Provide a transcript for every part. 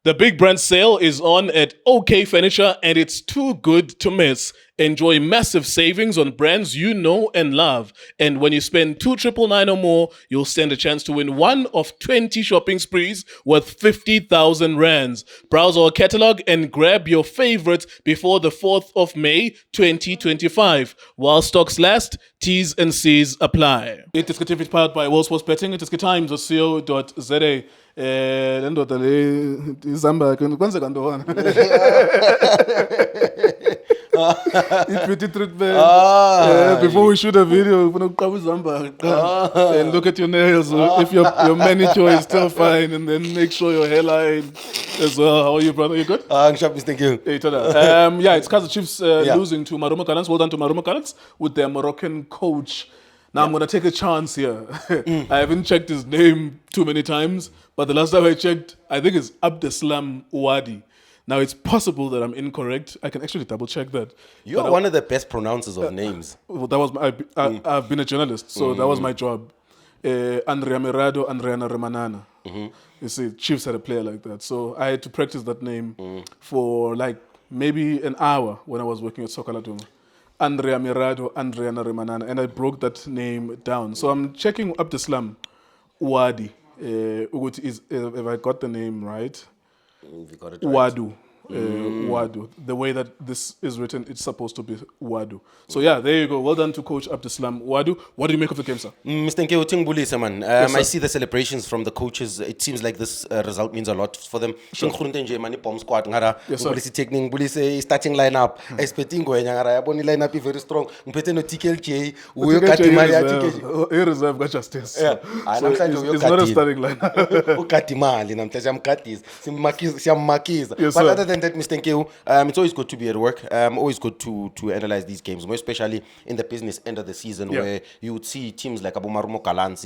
The big brand sale is on at OK Furniture and it's too good to miss. Enjoy massive savings on brands you know and love. And when you spend 2,999 or more, you'll stand a chance to win one of 20 shopping sprees worth 50,000 rands. Browse our catalog and grab your favorites before the 4th of May 2025. While stocks last, T's and C's apply. iDiskiTV is powered by World Sports Betting. iDiskiTimes.co.za. Le ndoda le izamba yakhe kwenzeka ntoni i-beauty treatment before we shoot a video ufuna ukuqaba izamba and look at your nails if your manicure is still fine and then make sure your hairline as well. How are you, brother? You good? Sharpies, thank you. Hey, yeah, it's Kaizer Chiefs losing to Marumo Gallants. Well done to Marumo Gallants with their Moroccan coach. Now I'm going to take a chance here. I haven't checked his name too many times, but the last time I checked, I think it's Abdeslam Ouadi. Now it's possible that I'm incorrect. I can actually double check that. You're one of the best pronouncers of names. Well, that was I've been a journalist, so that was my job. Andrea Mirado, Andreana Remanana. You see, Chiefs had a player like that. So I had to practice that name for like maybe an hour when I was working at Sokaladuma. Andrea Mirado, Andreana Remanana, and I broke that name down. So I'm checking up the slum, Wadi. If I got the name right, We got it right. Wadu. Wadu. The way that this is written, it's supposed to be Wadu. So yeah, there you go. Well done to Coach Abdeslam Wadu. What do you make of the game, sir? Mr. Nkeo Tingbulisa, man. I see the celebrations from the coaches. It seems like this result means a lot for them. Sure. Yes, sir. Starting lineup. Expecting lineup is very strong. TKLJ. He reserve got justice. So it's not a starting lineup. Yes, But sir. other than that, Mr. Nkeo, it's always good to be at work. Always good to analyze these games, more especially in the business end of the season, where you would see teams like Marumo Gallants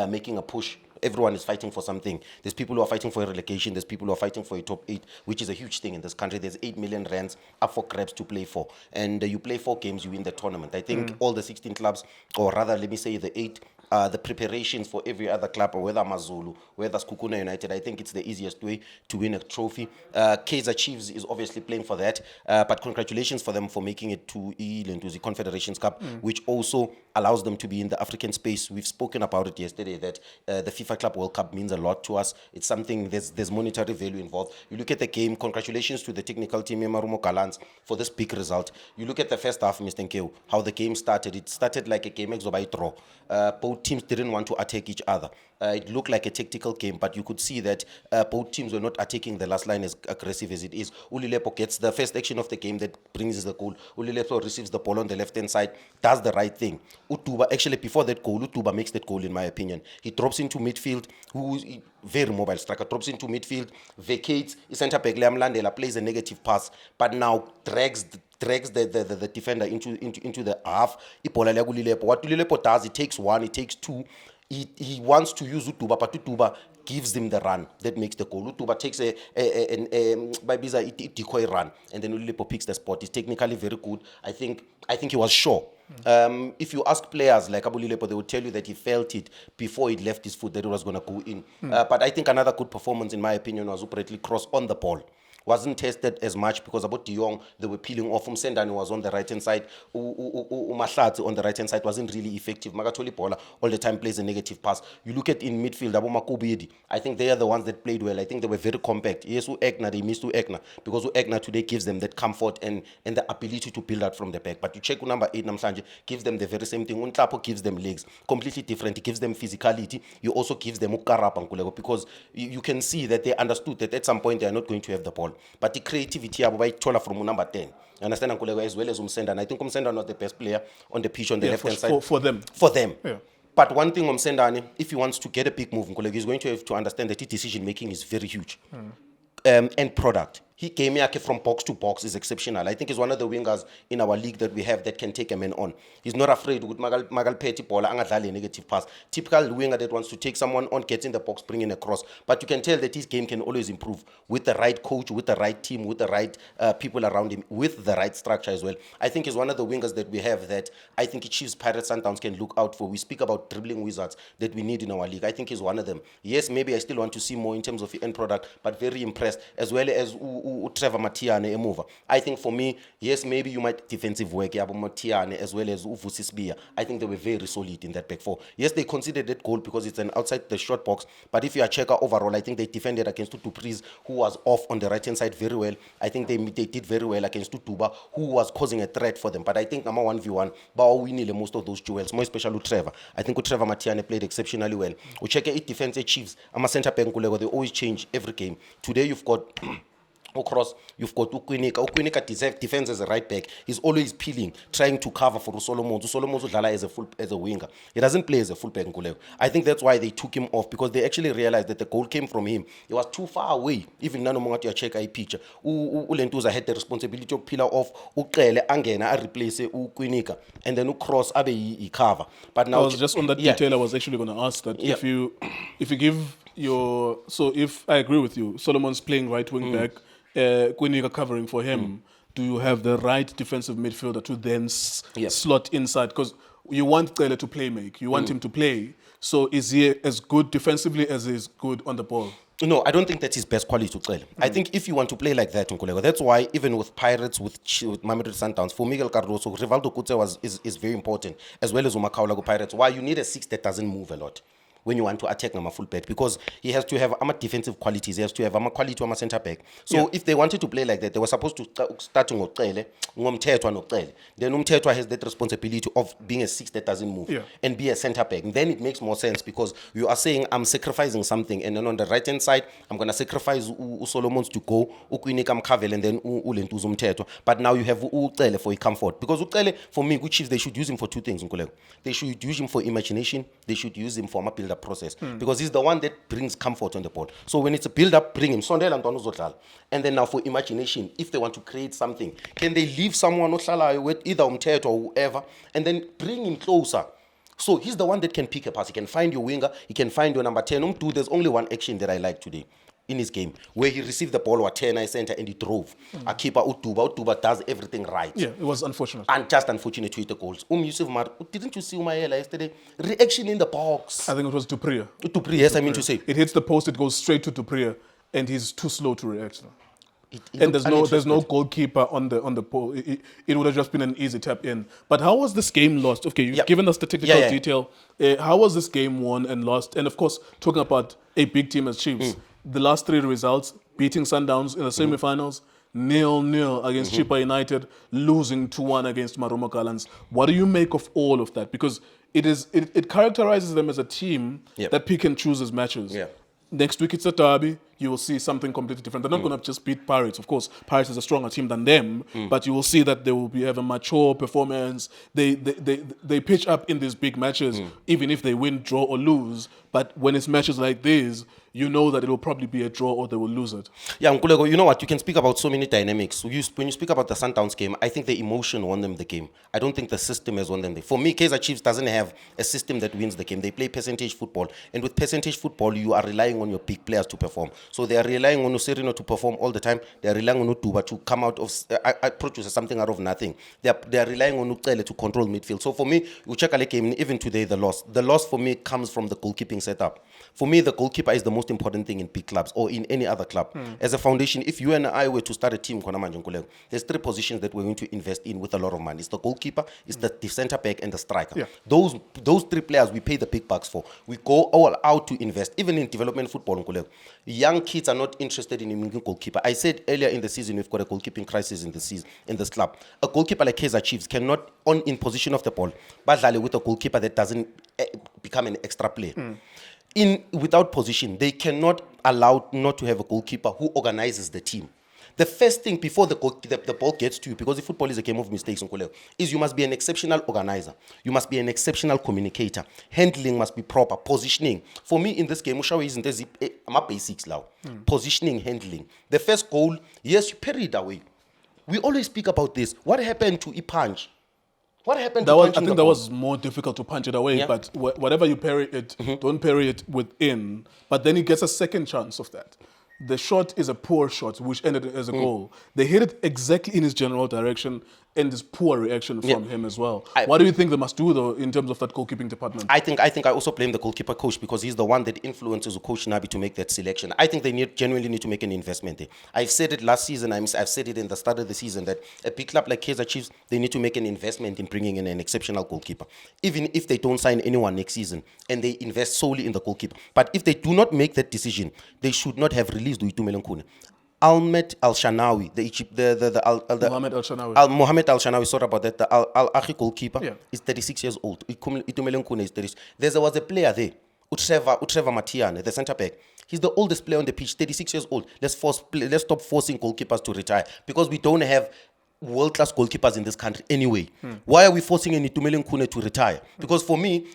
making a push. Everyone is fighting for something. There's people who are fighting for a relegation. There's people who are fighting for a top 8, which is a huge thing in this country. There's 8 million rands up for grabs to play for. And you play 4 games, you win the tournament. I think all the 16 clubs, or rather, let me say the 8, the preparations for every other club, whether Mazulu, whether Skukuna United, I think it's the easiest way to win a trophy. Kaizer Chiefs is obviously playing for that, but congratulations for them for making it to the Confederations Cup, which also allows them to be in the African space. We've spoken about it yesterday, that the FIFA Club World Cup means a lot to us. It's something, there's monetary value involved. You look at the game, congratulations to the technical team, Marumo Gallants, for this big result. You look at the first half, Mr. Nkeo, how the game started. It started like a game by draw. Both teams didn't want to attack each other. It looked like a tactical game, but you could see that both teams were not attacking the last line as aggressive as it is. Ulilepo gets the first action of the game that brings the goal. Ulilepo receives the ball on the left-hand side, does the right thing. Utuba, actually before that goal, Utuba makes that goal in my opinion. He drops into midfield, who's very mobile striker, drops into midfield, vacates, center back Liam Landela plays a negative pass, but now drags the defender into the half. What Ulilepo does, he takes one, he takes two. He wants to use Utuba, but Utuba gives him the run that makes the goal. Utuba takes a decoy run, and then Ulilepo picks the spot. He's technically very good. I think he was sure. If you ask players like Abulilepo, they would tell you that he felt it before he left his foot that it was going to go in. But I think another good performance, in my opinion, was Upretley Cross on the ball. Wasn't tested as much because about De Jong, they were peeling off. Sendani was on the right-hand side. Mahlatsi on the right-hand side wasn't really effective. Magatoli Bola all the time plays a negative pass. You look at in midfield, Makobedi, I think they are the ones that played well. I think they were very compact. Yes, Egna, they missed Egna because Egna today gives them that comfort and the ability to build out from the back. But you check number 8, Namhlanje, gives them the very same thing. Untapo gives them legs, completely different. He gives them physicality. He also gives them Ukarap because you can see that they understood that at some point they are not going to have the ball. But the creativity from number 10. You understand, as well as Umsenda. And I think Umsenda not the best player on the pitch on the left-hand side. For them. For them. Yeah. But one thing Umsenda, if he wants to get a big move, he's going to have to understand that his decision-making is very huge. End product. He came here from box to box is exceptional. I think he's one of the wingers in our league that we have that can take a man on. He's not afraid with Magal Petty Bola angadlali a negative pass. Typical winger that wants to take someone on, get in the box, bring in a cross. But you can tell that his game can always improve with the right coach, with the right team, with the right people around him, with the right structure as well. I think he's one of the wingers that we have that I think Chiefs, Pirates, Sundowns can look out for. We speak about dribbling wizards that we need in our league. I think he's one of them. Yes, maybe I still want to see more in terms of the end product, but very impressed, as well as Trevor Matiane Emova. I think for me, yes, maybe you might defensive work, Matiane as well as Vusis Bia. I think they were very solid in that back four. Yes, they considered that goal because it's an outside the short box, but if you are checker overall, I think they defended against Tutupriz, who was off on the right hand side very well. I think they did very well against Tutuba, who was causing a threat for them. But I think number 1v1, Bao winning most of those duels, more especially Trevor. I think Trevor Matiane played exceptionally well. We check it defense Chiefs. I'm a center back, they always change every game. Today you've got across, you've got Ukwinika. Ukwinika defends as a right back. He's always peeling, trying to cover for Solomon. Solomon as a winger. He doesn't play as a full back. I think that's why they took him off, because they actually realized that the goal came from him. He was too far away. Even none of you check a picture. Ulentuza had the responsibility of pillar off. Ukele angena replace Ukwinika, and then cross abe cover. But now I was just on that detail. I was actually going to ask that if you give your, so if I agree with you, Solomon's playing right wing back. Kwinika covering for him, do you have the right defensive midfielder to then slot inside? Because you want Cele to play make, you want him to play. So is he as good defensively as he is good on the ball? No, I don't think that's his best quality to Cele. I think if you want to play like that, that's why even with Pirates, with Mamelodi Sundowns, for Miguel Cardoso, Rivaldo Kutse is very important, as well as Umakaula Pirates. Why you need a six that doesn't move a lot when you want to attack Nama full back, because he has to have defensive qualities, he has to have quality of center back. So if they wanted to play like that, they were supposed to start Then Umtetwa has that responsibility of being a six that doesn't move and be a center back. And then it makes more sense, because you are saying I'm sacrificing something, and then on the right hand side I'm gonna sacrifice Solomons to go, Ukwinika Mkavel, and then Ulentuzo Umtetwa. But now you have Ucele for a comfort, because Ucele, for me, Chiefs, they should use him for two things. They should use him for imagination, they should use him for a build-up process, because he's the one that brings comfort on the board. So when it's a build-up, bring him. And then now for imagination, if they want to create something, can they leave someone with either Umteto or whoever, and then bring him closer? So he's the one that can pick a pass. He can find your winger, he can find your number 10. There's only one action that I like today in his game, where he received the ball at 10 center and he drove. A keeper Utuba does everything right. Yeah, it was unfortunate. And just unfortunate to hit the goals. Yusuf Mar, didn't you see Umayela yesterday? Reaction in the box. I think it was Dupria. Dupria, yes, I mean to say. It hits the post, it goes straight to Dupria, and he's too slow to react. And there's no goalkeeper on the pole. It would have just been an easy tap in. But how was this game lost? Okay, you've given us the technical detail. How was this game won and lost? And of course, talking about a big team as Chiefs, the last three results, beating Sundowns in the semi-finals, 0-0 against Chippa United, losing 2-1 against Marumo Gallants. What do you make of all of that? Because it characterizes them as a team that pick and chooses matches. Yeah. Next week it's a derby. You will see something completely different. They're not going to just beat Pirates. Of course, Pirates is a stronger team than them, but you will see that they will have a mature performance. They pitch up in these big matches, even if they win, draw, or lose. But when it's matches like these, you know that it will probably be a draw or they will lose it. Yeah, Nkulego, you know what? You can speak about so many dynamics. When you speak about the Sundowns game, I think the emotion won them the game. I don't think the system has won them. For me, Kaizer Chiefs doesn't have a system that wins the game. They play percentage football. And with percentage football, you are relying on your big players to perform. So they are relying on Serino to perform all the time. They are relying on Utuba to come out of, produce something out of nothing. They are relying on Ucele to control midfield. So for me, we check a game, even today, the loss. The loss for me comes from the goalkeeping setup. For me, the goalkeeper is the most important thing in big clubs or in any other club. As a foundation, if you and I were to start a team, there's three positions that we're going to invest in with a lot of money. It's the goalkeeper, it's the center back, and the striker. Yeah. Those three players we pay the big bucks for. We go all out to invest, even in development football. Young kids are not interested in a goalkeeper. I said earlier in the season, we've got a goalkeeping crisis in this club. A goalkeeper like Kaizer Chiefs cannot, in position of the ball, but with a goalkeeper that doesn't become an extra player. Without position, they cannot allow not to have a goalkeeper who organizes the team. The first thing before the ball gets to you, because the football is a game of mistakes, is you must be an exceptional organizer. You must be an exceptional communicator. Handling must be proper. Positioning. For me, in this game, Ushawe isn't as my basics now. Positioning, handling. The first goal, yes, you parry it away. We always speak about this. What happened to punch? What happened to punching I think that was more difficult to punch it away, but whatever you parry it, don't parry it within. But then he gets a second chance of that. The shot is a poor shot, which ended as a goal. They hit it exactly in his general direction, and this poor reaction from him as well. What do you think they must do, though, in terms of that goalkeeping department? I think I also blame the goalkeeper coach, because he's the one that influences Coach Nabi to make that selection. I think they genuinely need to make an investment there. I've said it last season, I've said it in the start of the season, that a big club like Kaizer Chiefs, they need to make an investment in bringing in an exceptional goalkeeper. Even if they don't sign anyone next season, and they invest solely in the goalkeeper. But if they do not make that decision, they should not have released Uitumele Nkune. Ahmed Al-Shanawi, Mohamed Al-Shanawi, sorry about that, the Al-Akhi goalkeeper, is 36 years old. Itumele Nkune is 36. There was a player there, Utreva Matiane, the centre back. He's the oldest player on the pitch, 36 years old. Let's stop forcing goalkeepers to retire, because we don't have world-class goalkeepers in this country anyway. Why are we forcing an Itumele Nkune to retire? Because for me,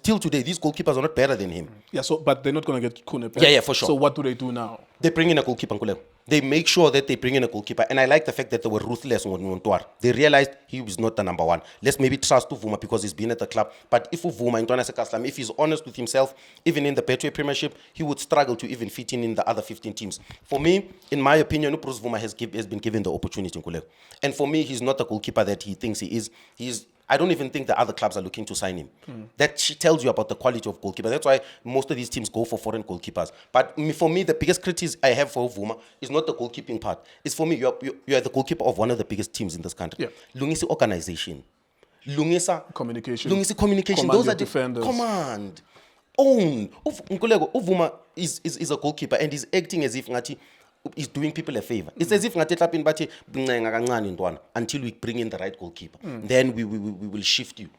till today, these goalkeepers are not better than him. Yeah, but they're not going to get Nkune back. Yeah, for sure. So what do they do now? They bring in a goalkeeper, Nkule. They make sure that they bring in a goalkeeper. And I like the fact that they were ruthless on Ntoar. They realized he was not the number one. Let's maybe trust Bvuma because he's been at the club. But if Bvuma, if he's honest with himself, even in the Betway Premiership, he would struggle to even fit in the other 15 teams. For me, in my opinion, Bvuma has been given the opportunity, Nkule. And for me, he's not the goalkeeper that he thinks he is. I don't even think the other clubs are looking to sign him. That tells you about the quality of goalkeeper. That's why most of these teams go for foreign goalkeepers. But for me, the biggest criticism I have for Bvuma is not the goalkeeping part. It's for me, you are the goalkeeper of one of the biggest teams in this country. Lungisi organization. Lungisa communication. Lungisi communication. Command Those are defenders. Command. Own. Bvuma is a goalkeeper and is acting as if is doing people a favor. It's as if until we bring in the right goalkeeper. Then we will shift you.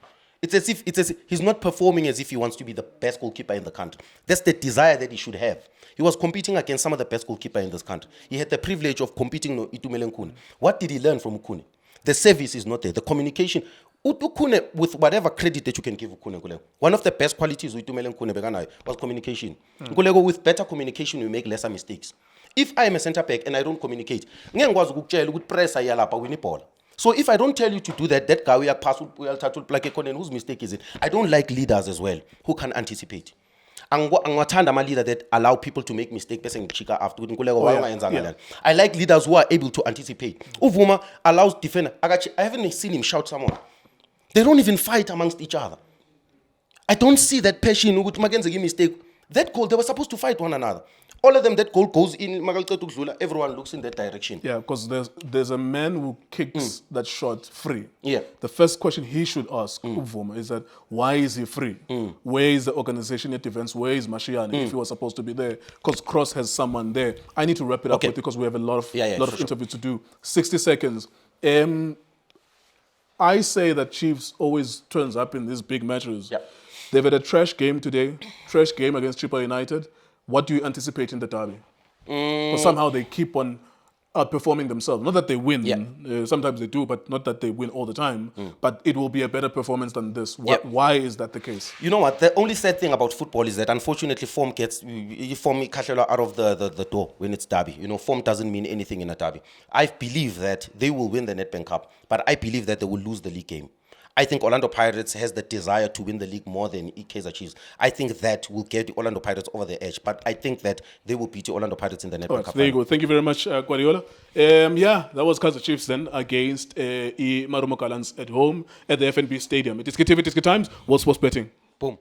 It's as if he's not performing as if he wants to be the best goalkeeper in the country. That's the desire that he should have. He was competing against some of the best goalkeepers in this country. He had the privilege of competing with Itumele Nkune. What did he learn from Nkune? The service is not there. The communication. Ukune, with whatever credit that you can give Nkune, one of the best qualities with Itumele Nkune was communication. With better communication, you make lesser mistakes. If I am a centre back and I don't communicate, so if I don't tell you to do that, that guy will pass whose mistake is it? I don't like leaders as well who can anticipate. I'm leader that allow people to make mistakes. I like leaders who are able to anticipate. Bvuma allows defender. I haven't seen him shout someone. They don't even fight amongst each other. I don't see that passion. Mistake. That goal, they were supposed to fight one another. All of them, that goal goes in, everyone looks in that direction. Yeah, because there's a man who kicks that shot free. Yeah. The first question he should ask, Bvuma, is that why is he free? Where is the organization at defense? Where is Mashiane if he was supposed to be there? Because Cross has someone there. I need to wrap it up with because we have a lot of interviews to do. 60 seconds. I say that Chiefs always turns up in these big matches. Yeah. They've had a trash game today, trash game against Triple United. What do you anticipate in the derby? Because somehow they keep on outperforming themselves. Not that they win. Sometimes they do, but not that they win all the time. But it will be a better performance than this. Why is that the case? You know what? The only sad thing about football is that unfortunately form gets out of the door when it's derby. Form doesn't mean anything in a derby. I believe that they will win the Nedbank Cup, but I believe that they will lose the league game. I think Orlando Pirates has the desire to win the league more than Kaizer Chiefs. I think that will get the Orlando Pirates over the edge, but I think that they will beat the Orlando Pirates in the Nedbank Cup. There you go. Thank you very much, Guardiola. That was Kaizer Chiefs then against Marumo Gallants at home at the FNB Stadium. It is iDiski TV, iDiski Times, World Sports Betting. Boom.